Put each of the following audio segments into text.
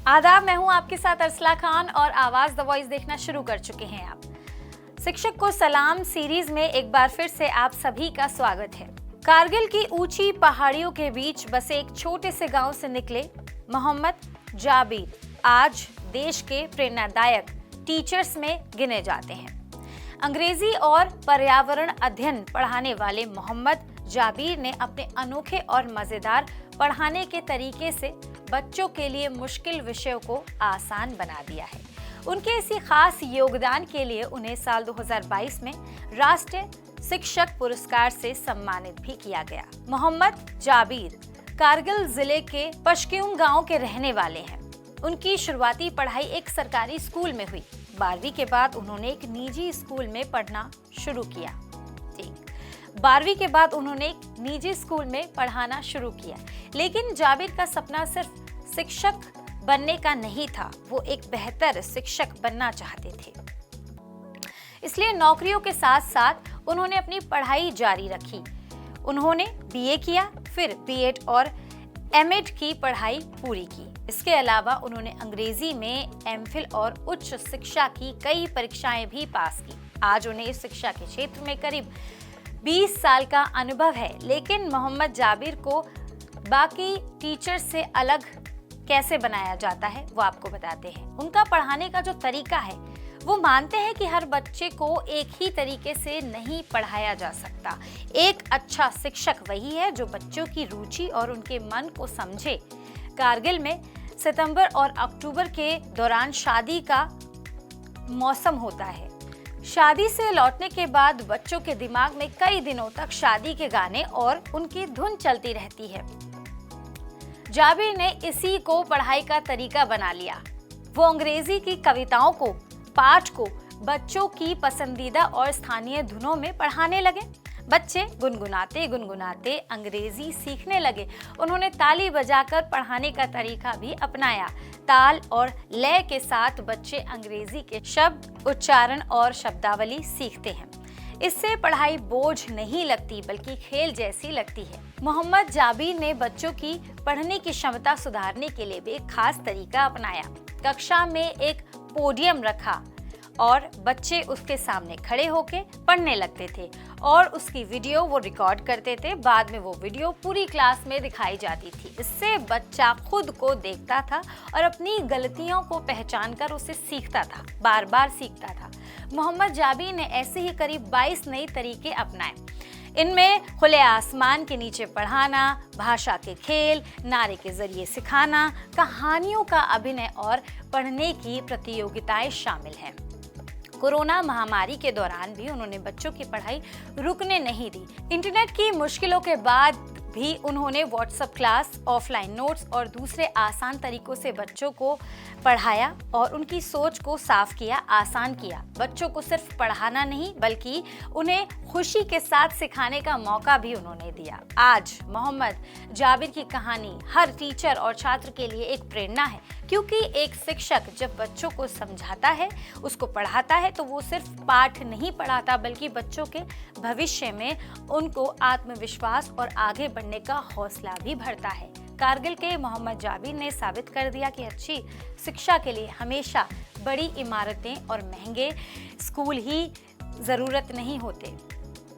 आदाब, मैं हूं आपके साथ अरसला खान और आवाज द वॉइस देखना शुरू कर चुके हैं आप। शिक्षक को सलाम सीरीज में एक बार फिर से आप सभी का स्वागत है। कारगिल की ऊंची पहाड़ियों के बीच बसे एक छोटे से गांव से निकले मोहम्मद जाबिर आज देश के प्रेरणादायक टीचर्स में गिने जाते हैं। अंग्रेजी और पर्यावरण अध्ययन पढ़ाने वाले मोहम्मद जाबिर ने अपने अनोखे और मजेदार पढ़ाने के तरीके से बच्चों के लिए मुश्किल विषयों को आसान बना दिया है। उनके इसी खास योगदान के लिए उन्हें साल 2022 में राष्ट्रीय शिक्षक पुरस्कार से सम्मानित भी किया गया। मोहम्मद जाबिर कारगिल जिले के पशक्यूम गांव के रहने वाले हैं। उनकी शुरुआती पढ़ाई एक सरकारी स्कूल में हुई। 12वीं के बाद उन्होंने एक निजी स्कूल में पढ़ना शुरू किया। 12वीं के बाद उन्होंने एक निजी स्कूल में पढ़ाना शुरू किया, लेकिन जाबिर का सपना सिर्फ शिक्षक बनने का नहीं था, वो एक बेहतर शिक्षक बनना चाहते थे। इसलिए नौकरियों के साथ साथ उन्होंने अपनी पढ़ाई जारी रखी। उन्होंने बीए किया, फिर बीएड और एमएड की पढ़ाई पूरी की। इसके अलावा उन्होंने अंग्रेजी में एमफिल और उच्च शिक्षा की कई परीक्षाएं भी पास की। आज उन्हें इस शिक्षा के क्षेत्र में करीब 20 साल का अनुभव है, लेकिन मोहम्मद जाबिर को बाकी टीचर से अलग कैसे बनाया जाता है वो आपको बताते हैं। उनका पढ़ाने का जो तरीका है, वो मानते हैं कि हर बच्चे को एक ही तरीके से नहीं पढ़ाया जा सकता। एक अच्छा शिक्षक वही है जो बच्चों की रुचि और उनके मन को समझे। कारगिल में सितंबर और अक्टूबर के दौरान शादी का मौसम होता है। शादी से लौटने के बाद बच्चों के दिमाग में कई दिनों तक शादी के गाने और उनकी धुन चलती रहती है। जाबिर ने इसी को पढ़ाई का तरीका बना लिया। वो अंग्रेजी की कविताओं को, पाठ को बच्चों की पसंदीदा और स्थानीय धुनों में पढ़ाने लगे। बच्चे गुनगुनाते गुनगुनाते अंग्रेजी सीखने लगे। उन्होंने ताली बजाकर पढ़ाने का तरीका भी अपनाया। ताल और लय के साथ बच्चे अंग्रेजी के शब्द, उच्चारण और शब्दावली सीखते हैं। इससे पढ़ाई बोझ नहीं लगती, बल्कि खेल जैसी लगती है। मोहम्मद जाबिर ने बच्चों की पढ़ने की क्षमता सुधारने के लिए भी एक खास तरीका अपनाया। कक्षा में एक पोडियम रखा और बच्चे उसके सामने खड़े होकर पढ़ने लगते थे और उसकी वीडियो वो रिकॉर्ड करते थे। बाद में वो वीडियो पूरी क्लास में दिखाई जाती थी। इससे बच्चा खुद को देखता था और अपनी गलतियों को पहचानकर उसे सीखता था, बार बार सीखता था। मोहम्मद जाबिर ने ऐसे ही करीब 22 नए तरीके अपनाए। इनमें खुले आसमान के नीचे पढ़ाना, भाषा के खेल, नारे के जरिए सिखाना, कहानियों का अभिनय और पढ़ने की प्रतियोगिताएं शामिल हैं। कोरोना महामारी के दौरान भी उन्होंने बच्चों की पढ़ाई रुकने नहीं दी। इंटरनेट की मुश्किलों के बाद भी उन्होंने व्हाट्सएप क्लास, ऑफलाइन नोट्स और दूसरे आसान तरीकों से बच्चों को पढ़ाया और उनकी सोच को साफ किया, आसान किया। बच्चों को सिर्फ पढ़ाना नहीं, बल्कि उन्हें खुशी के साथ सिखाने का मौका भी उन्होंने दिया। आज मोहम्मद जाबिर की कहानी हर टीचर और छात्र के लिए एक प्रेरणा है, क्योंकि एक शिक्षक जब बच्चों को समझाता है, उसको पढ़ाता है, तो वो सिर्फ पाठ नहीं पढ़ाता, बल्कि बच्चों के भविष्य में उनको आत्मविश्वास और आगे बढ़ने का हौसला भी बढ़ता है। कारगिल के मोहम्मद जाबिर ने साबित कर दिया कि अच्छी शिक्षा के लिए हमेशा बड़ी इमारतें और महंगे स्कूल ही ज़रूरत नहीं होते।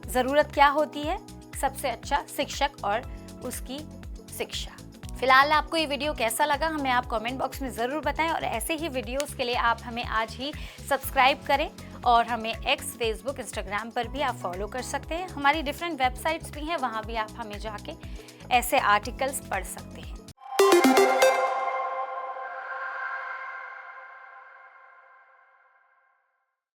ज़रूरत क्या होती है? सबसे अच्छा शिक्षक और उसकी शिक्षा। फिलहाल आपको ये वीडियो कैसा लगा, हमें आप कमेंट बॉक्स में ज़रूर बताएं और ऐसे ही वीडियोस के लिए आप हमें आज ही सब्सक्राइब करें और हमें एक्स, फेसबुक, इंस्टाग्राम पर भी आप फॉलो कर सकते हैं। हमारी डिफरेंट वेबसाइट्स भी हैं, वहाँ भी आप हमें जाके ऐसे आर्टिकल्स पढ़ सकते हैं।